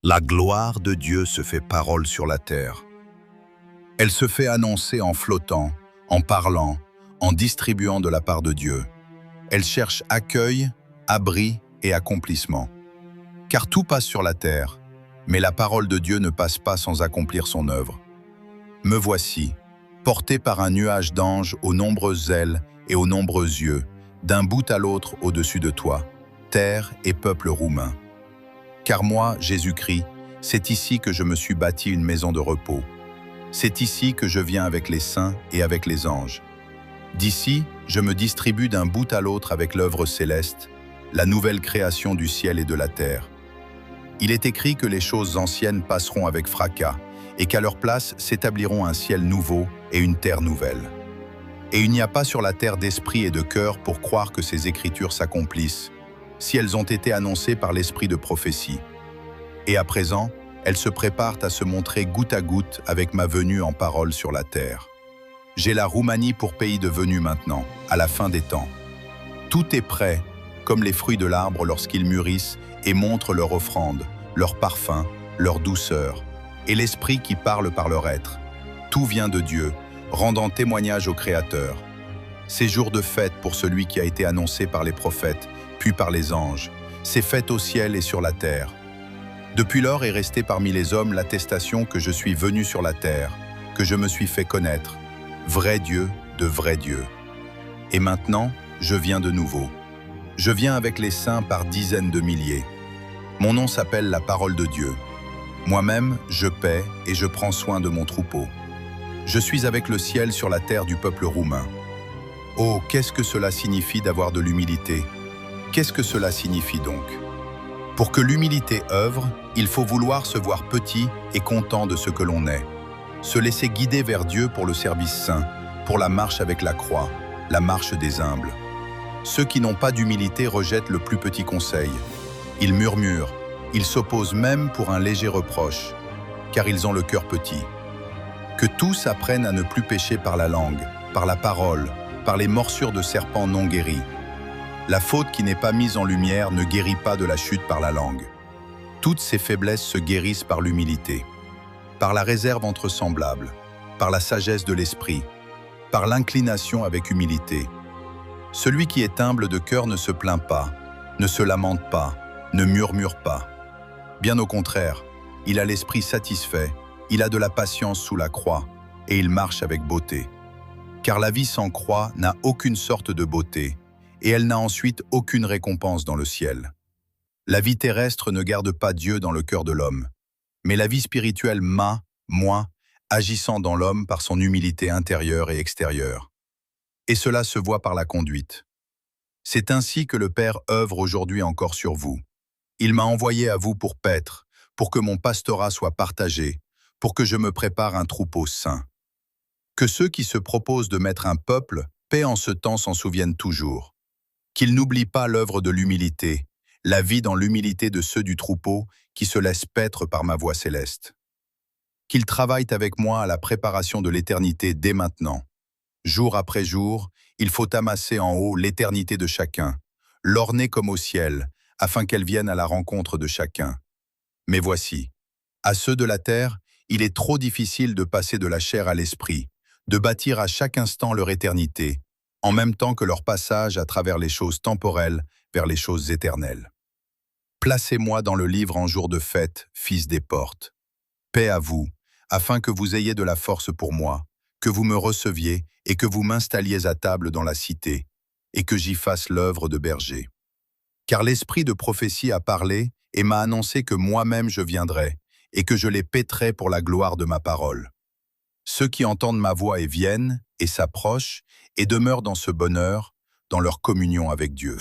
La gloire de Dieu se fait parole sur la terre. Elle se fait annoncer en flottant, en parlant, en distribuant de la part de Dieu. Elle cherche accueil, abri et accomplissement. Car tout passe sur la terre, mais la parole de Dieu ne passe pas sans accomplir son œuvre. Me voici, porté par un nuage d'anges aux nombreuses ailes et aux nombreux yeux, d'un bout à l'autre au-dessus de toi, terre et peuple roumain. Car moi, Jésus-Christ, c'est ici que je me suis bâti une maison de repos. C'est ici que je viens avec les saints et avec les anges. D'ici, je me distribue d'un bout à l'autre avec l'œuvre céleste, la nouvelle création du ciel et de la terre. Il est écrit que les choses anciennes passeront avec fracas, et qu'à leur place s'établiront un ciel nouveau et une terre nouvelle. Et il n'y a pas sur la terre d'esprit et de cœur pour croire que ces écritures s'accomplissent, si elles ont été annoncées par l'esprit de prophétie. Et à présent, elles se préparent à se montrer goutte à goutte avec ma venue en parole sur la terre. J'ai la Roumanie pour pays de venue maintenant, à la fin des temps. Tout est prêt, comme les fruits de l'arbre lorsqu'ils mûrissent et montrent leur offrande, leur parfum, leur douceur, et l'esprit qui parle par leur être. Tout vient de Dieu, rendant témoignage au Créateur. C'est jour de fête pour celui qui a été annoncé par les prophètes, puis par les anges. C'est fête au ciel et sur la terre. Depuis lors est restée parmi les hommes l'attestation que je suis venu sur la terre, que je me suis fait connaître, vrai Dieu de vrai Dieu. Et maintenant, je viens de nouveau. Je viens avec les saints par dizaines de milliers. Mon nom s'appelle la parole de Dieu. Moi-même, je paie et je prends soin de mon troupeau. Je suis avec le ciel sur la terre du peuple roumain. Oh, qu'est-ce que cela signifie d'avoir de l'humilité? Qu'est-ce que cela signifie donc? Pour que l'humilité œuvre, il faut vouloir se voir petit et content de ce que l'on est. Se laisser guider vers Dieu pour le service saint, pour la marche avec la croix, la marche des humbles. Ceux qui n'ont pas d'humilité rejettent le plus petit conseil. Ils murmurent, ils s'opposent même pour un léger reproche, car ils ont le cœur petit. Que tous apprennent à ne plus pécher par la langue, par la parole, par les morsures de serpents non guéris. La faute qui n'est pas mise en lumière ne guérit pas de la chute par la langue. Toutes ces faiblesses se guérissent par l'humilité, par la réserve entre semblables, par la sagesse de l'esprit, par l'inclination avec humilité. Celui qui est humble de cœur ne se plaint pas, ne se lamente pas, ne murmure pas. Bien au contraire, il a l'esprit satisfait, il a de la patience sous la croix, et il marche avec beauté. Car la vie sans croix n'a aucune sorte de beauté, et elle n'a ensuite aucune récompense dans le ciel. La vie terrestre ne garde pas Dieu dans le cœur de l'homme, mais la vie spirituelle moi, agissant dans l'homme par son humilité intérieure et extérieure. Et cela se voit par la conduite. C'est ainsi que le Père œuvre aujourd'hui encore sur vous. Il m'a envoyé à vous pour paître, pour que mon pastorat soit partagé, pour que je me prépare un troupeau saint. Que ceux qui se proposent de mettre un peuple, paix en ce temps s'en souviennent toujours. Qu'ils n'oublient pas l'œuvre de l'humilité, la vie dans l'humilité de ceux du troupeau qui se laissent paître par ma voix céleste. Qu'ils travaillent avec moi à la préparation de l'éternité dès maintenant. Jour après jour, il faut amasser en haut l'éternité de chacun, l'orner comme au ciel, afin qu'elle vienne à la rencontre de chacun. Mais voici, à ceux de la terre, il est trop difficile de passer de la chair à l'esprit, de bâtir à chaque instant leur éternité, en même temps que leur passage à travers les choses temporelles vers les choses éternelles. Placez-moi dans le livre en jour de fête, fils des portes. Paix à vous, afin que vous ayez de la force pour moi, que vous me receviez et que vous m'installiez à table dans la cité, et que j'y fasse l'œuvre de berger. Car l'esprit de prophétie a parlé et m'a annoncé que moi-même je viendrai, et que je les paîtrai pour la gloire de ma parole. Ceux qui entendent ma voix et viennent, et s'approchent, et demeurent dans ce bonheur, dans leur communion avec Dieu.